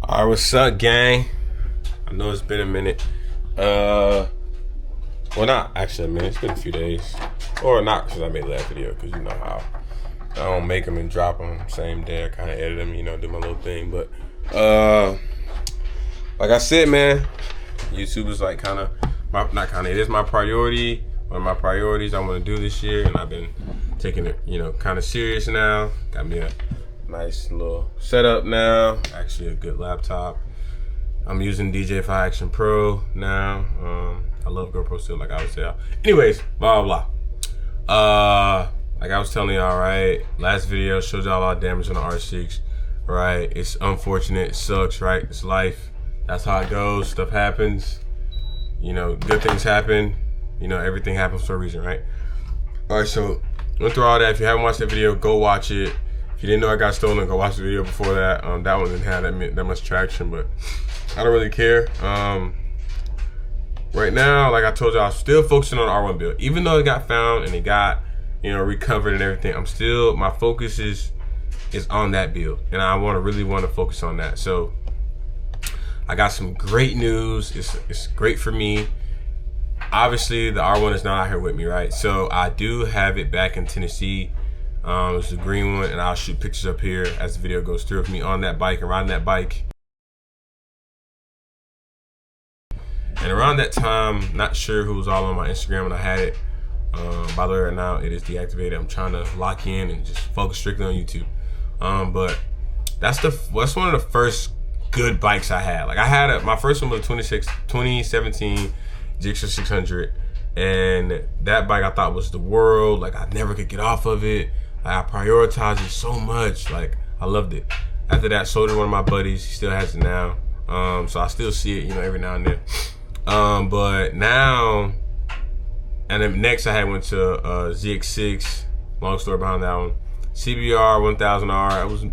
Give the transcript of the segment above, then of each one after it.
Alright, what's up, gang? I know it's been a minute. Well, not actually a minute. It's been a few days. Or not since I made the last video, because you know how I don't make them and drop them same day. I kind of edit them, do my little thing. But, like I said, man, YouTube is like it is my priority. One of my priorities I want to do this year, and I've been taking it, kind of serious now. Got me a nice little setup now. Actually, a good laptop. I'm using DJI Action Pro now. I love GoPro still, like I would say. Anyways, blah blah blah. Like I was telling y'all, right? Last video showed y'all a lot of damage on the R6. Right? It's unfortunate. It sucks. Right? It's life. That's how it goes. Stuff happens. Good things happen. Everything happens for a reason, right? All right, so went through all that. If you haven't watched that video, go watch it. If you didn't know I got stolen, go watch the video before that. That one didn't have that much traction, but I don't really care. Right now, like I told you, I'm still focusing on the R1 build. Even though it got found and it got, recovered and everything, my focus is on that build. And I really want to focus on that. So I got some great news. It's great for me. Obviously, the R1 is not out here with me, right? So I do have it back in Tennessee. It's the green one, and I'll shoot pictures up here as the video goes through of me on that bike and riding that bike. And around that time, not sure who was all on my Instagram when I had it. By the way, right now it is deactivated. I'm trying to lock in and just focus strictly on YouTube. But that's one of the first good bikes I had. Like I had my first one was a 2017 Gixxer 600, and that bike I thought was the world. Like I never could get off of it. I prioritized it so much. Like I loved it. After that, sold it to one of my buddies. He still has it now. So I still see it, every now and then. But now, and then next I went to ZX6. Long story behind that one. CBR 1000R. It was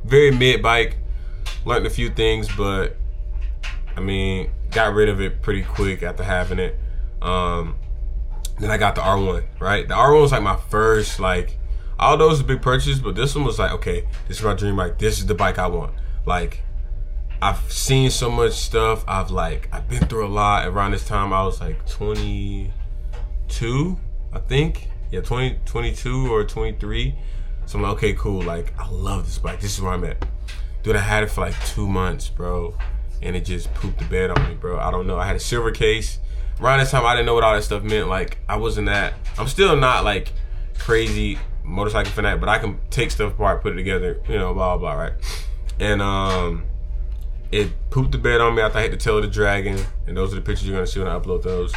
very mid bike. Learned a few things, but got rid of it pretty quick after having it. Then I got the R1, right? The R1 was like my first, all those a big purchase, but this one was like, okay, this is my dream bike. This is the bike I want. Like, I've seen so much stuff. I've been through a lot. Around this time, I was like 22, I think. Yeah, 22 or 23. So I'm like, okay, cool. Like, I love this bike. This is where I'm at. Dude, I had it for like 2 months, bro. And it just pooped the bed on me, bro. I don't know. I had a silver case. Around this time, I didn't know what all that stuff meant. Like, I'm still not like crazy motorcycle fanatic, but I can take stuff apart, put it together, blah, blah, blah, right? And it pooped the bed on me after I hit the tail of the Dragon. And those are the pictures you're gonna see when I upload those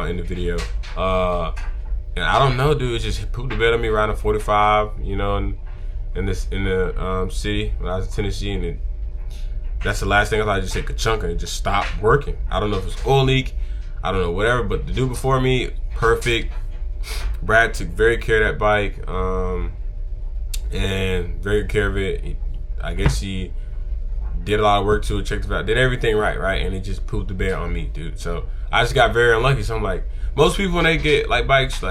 in the video. And I don't know, dude, it just pooped the bed on me riding 45, in the city when I was in Tennessee, and that's the last thing I thought. I just hit ka-chunk and it just stopped working. I don't know if it's oil leak, I don't know, whatever, but the dude before me, perfect. Brad took very care of that bike, and very good care of it. I guess he did a lot of work to it, checked it out, did everything right, and it just pooped the bed on me, dude. So I just got very unlucky. So I'm like, most people when they get bikes,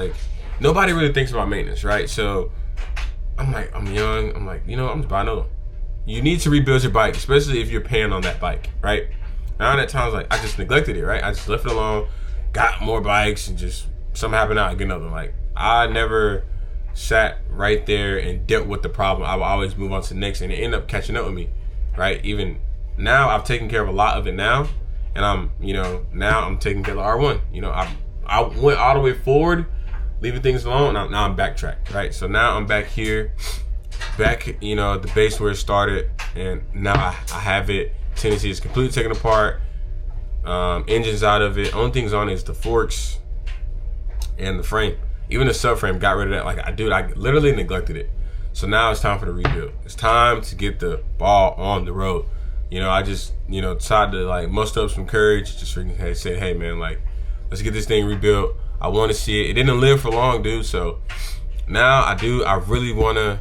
nobody really thinks about maintenance, right? So I'm like, I'm young, I'm like, I'm just buying another one. You need to rebuild your bike, especially if you're paying on that bike, right? Now at times, I just neglected it, right? I just left it alone, got more bikes, and just something happened out, I get another one. Like, I never sat right there and dealt with the problem. I would always move on to the next, and it ended up catching up with me, right? Even now, I've taken care of a lot of it now, and now I'm taking care of the R1. I went all the way forward, leaving things alone, now I'm backtracked, right? So now I'm back here, at the base where it started, and now I have it. Tennessee is completely taken apart. Engine's out of it. Only things on it is the forks and the frame. Even the subframe, got rid of that. I literally neglected it. So now it's time for the rebuild. It's time to get the ball on the road. I just, decided to muster up some courage. Just freaking say, hey man, let's get this thing rebuilt. I want to see it. It didn't live for long, dude. So now I really want to,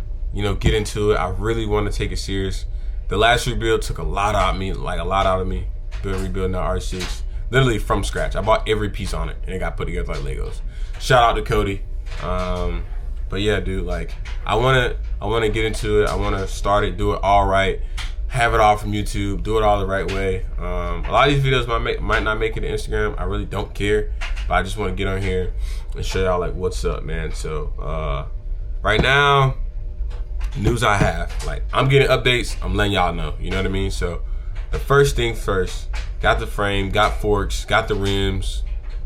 get into it. I really want to take it serious. The last rebuild took a lot out of me, rebuilding the R6, literally from scratch. I bought every piece on it, and it got put together like Legos. Shout out to Cody. But yeah, dude, like I wanna get into it. I wanna start it, do it all right, have it all from YouTube, do it all the right way. A lot of these videos might not make it to Instagram. I really don't care, but I just want to get on here and show y'all like what's up, man. So right now, news I have, like I'm getting updates. I'm letting y'all know. You know what I mean? So the first thing first, got the frame, got forks, got the rims,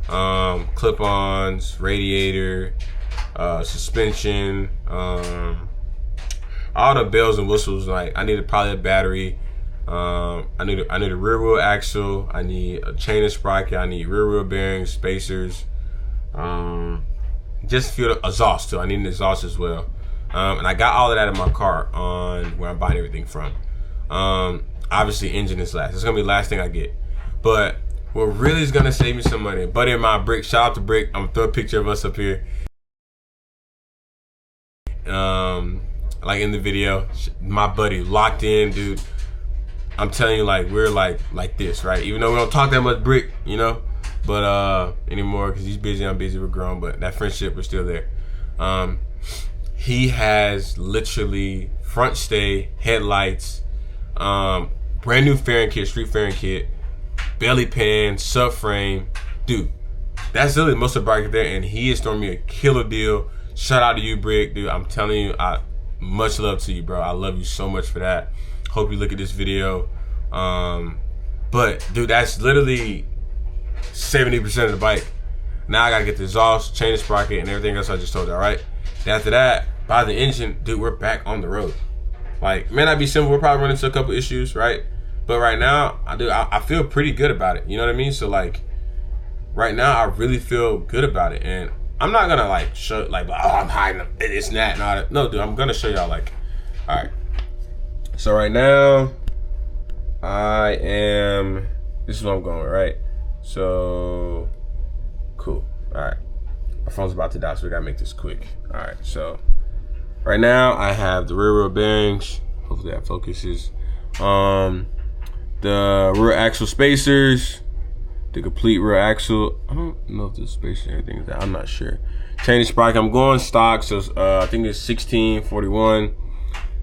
clip-ons, radiator, suspension, all the bells and whistles. Like I needed probably a battery. I need a rear wheel axle. I need a chain and sprocket. I need rear wheel bearings, spacers. Just feel the exhaust too. I need an exhaust as well. And I got all of that in my car on where I'm buying everything from. Obviously engine is last. It's gonna be the last thing I get. But what really is gonna save me some money, buddy of mine, Brick, shout out to Brick. I'm gonna throw a picture of us up here. Like in the video, my buddy locked in, dude. I'm telling you, like we're like this, right? Even though we don't talk that much, Brick, you know, but anymore because he's busy, I'm busy, we're grown, but that friendship was still there. He has literally front stay, headlights, brand new fairing kit, street fairing kit, belly pan, subframe, dude. That's literally most of the bike there, and he is throwing me a killer deal. Shout out to you, Brick, dude. I'm telling you, much love to you, bro. I love you so much for that. Hope you look at this video. But dude, that's literally 70% of the bike. Now I gotta get the exhaust, chain and sprocket, and everything else I just told you, all right? And after that, buy the engine, dude, we're back on the road. Like, may not be simple, we'll probably run into a couple issues, right? But right now, I feel pretty good about it. You know what I mean? So like, right now, I really feel good about it. And I'm not gonna like show like, oh, I'm hiding it's and that and all that. No, dude, I'm gonna show y'all like, all right. So right now, this is what I'm going with, right? So, cool, all right. My phone's about to die, so we gotta make this quick. All right, so right now I have the rear wheel bearings. Hopefully that focuses. The rear axle spacers, the complete rear axle. I don't know if the spacer and everything is that. I'm not sure. Chain and sprocket. I'm going stock, so I think it's 1641.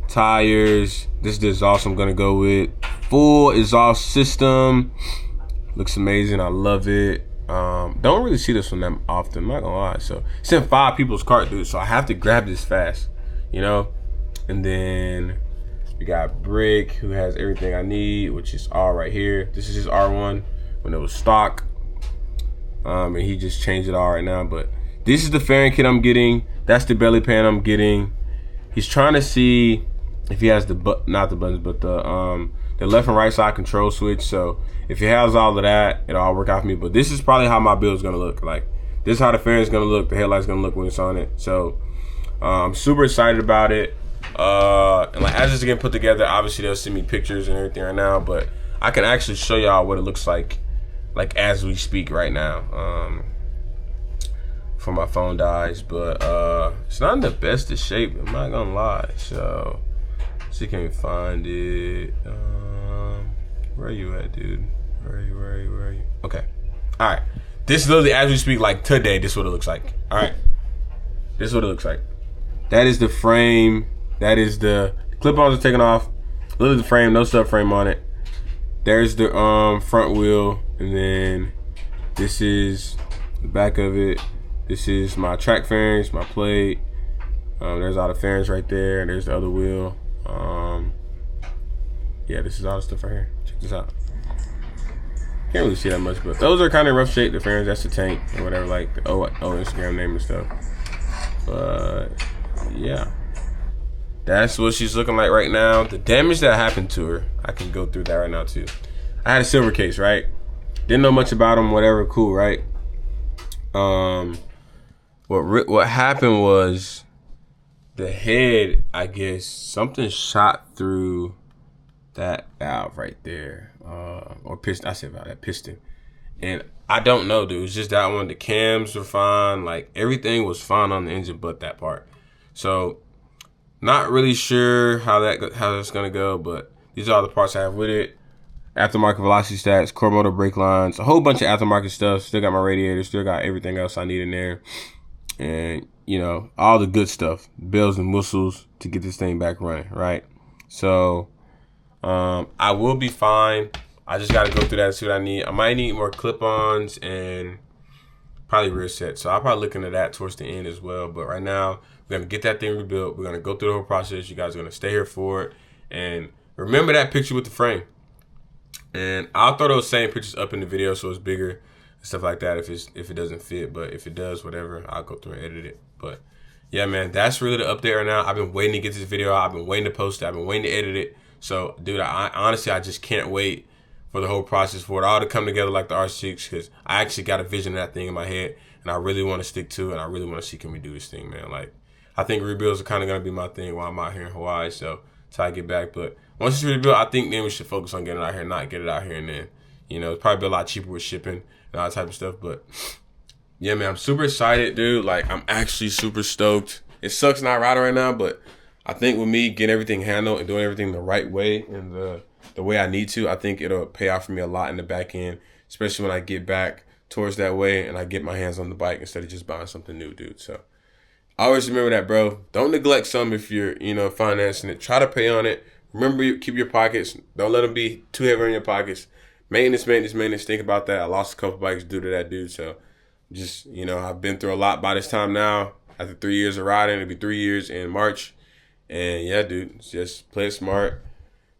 Tires. This is the exhaust I'm gonna go with. Full exhaust system. Looks amazing. I love it. Don't really see this one that often. I'm not gonna lie. So it's in 5 people's cart, dude. So I have to grab this fast, you know. And then we got Brick, who has everything I need, which is all right here. This is his R1 when it was stock. And he just changed it all right now. But this is the fairing kit I'm getting. That's the belly pan I'm getting. He's trying to see if he has not the buttons, but the left and right side control switch. So if he has all of that, it'll all work out for me. But this is probably how my build's gonna look. Like, this is how the fairing's gonna look, the headlight's gonna look when it's on it. So I'm super excited about it. And like, as it's getting put together, obviously they'll send me pictures and everything right now, but I can actually show y'all what it looks like as we speak right now. Before my phone dies. But it's not in the best of shape, I'm not gonna lie. So see, can we find it? Where are you at, dude? Where are you? Okay. All right. This is literally, as we speak, like today, this is what it looks like. All right. This is what it looks like. That is the frame. That is the clip-ons are taken off. Literally the frame, no subframe on it. There's the front wheel, and then this is the back of it. This is my track fairings, my plate. There's all the fairings right there. There's the other wheel. Yeah, this is all the stuff right here. Check this out. Can't really see that much, but those are kind of rough shape. The fairings, that's the tank or whatever, like the old Instagram name and stuff. But yeah, that's what she's looking like right now. The damage that happened to her, I can go through that right now too. I had a silver case, right? Didn't know much about them, whatever, cool, right? What happened was the head, I guess, something shot through that valve right there, or piston. I said valve, that piston, and I don't know, dude. It's just that one. The cams were fine, like everything was fine on the engine, but that part. So, not really sure how that's gonna go, but these are all the parts I have with it. Aftermarket velocity stats, core motor brake lines, a whole bunch of aftermarket stuff. Still got my radiator, still got everything else I need in there. And you know, all the good stuff, bells and whistles to get this thing back running, right? So I will be fine. I just got to go through that and see what I need. I might need more clip-ons and probably rear set. So I'll probably look into that towards the end as well. But right now, we're going to get that thing rebuilt. We're going to go through the whole process. You guys are going to stay here for it. And remember that picture with the frame. And I'll throw those same pictures up in the video so it's bigger and stuff like that if it doesn't fit. But if it does, whatever, I'll go through and edit it. But yeah, man, that's really the update right now. I've been waiting to get this video out. I've been waiting to post it. I've been waiting to edit it. So, dude, I honestly, I just can't wait for the whole process for it all to come together like the R6, because I actually got a vision of that thing in my head, and I really want to stick to it, and I really want to see can we do this thing, man. Like, I think rebuilds are kind of going to be my thing while I'm out here in Hawaii, so until I get back. But once it's rebuilt, I think then we should focus on getting it out here, not get it out here and then. You know, it's probably be a lot cheaper with shipping and all that type of stuff. But yeah, man, I'm super excited, dude. Like, I'm actually super stoked. It sucks not riding right now, but I think with me getting everything handled and doing everything the right way and the way I need to, I think it'll pay off for me a lot in the back end, especially when I get back towards that way and I get my hands on the bike instead of just buying something new, dude. So always remember that, bro. Don't neglect something if you're, you know, financing it. Try to pay on it. Remember, keep your pockets. Don't let them be too heavy in your pockets. Maintenance. Think about that. I lost a couple bikes due to that, dude. So just, you know, I've been through a lot by this time now. After 3 years of riding, it'll be 3 years in March. And yeah, dude, just play it smart.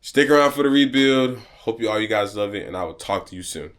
Stick around for the rebuild. Hope you guys love it, and I will talk to you soon.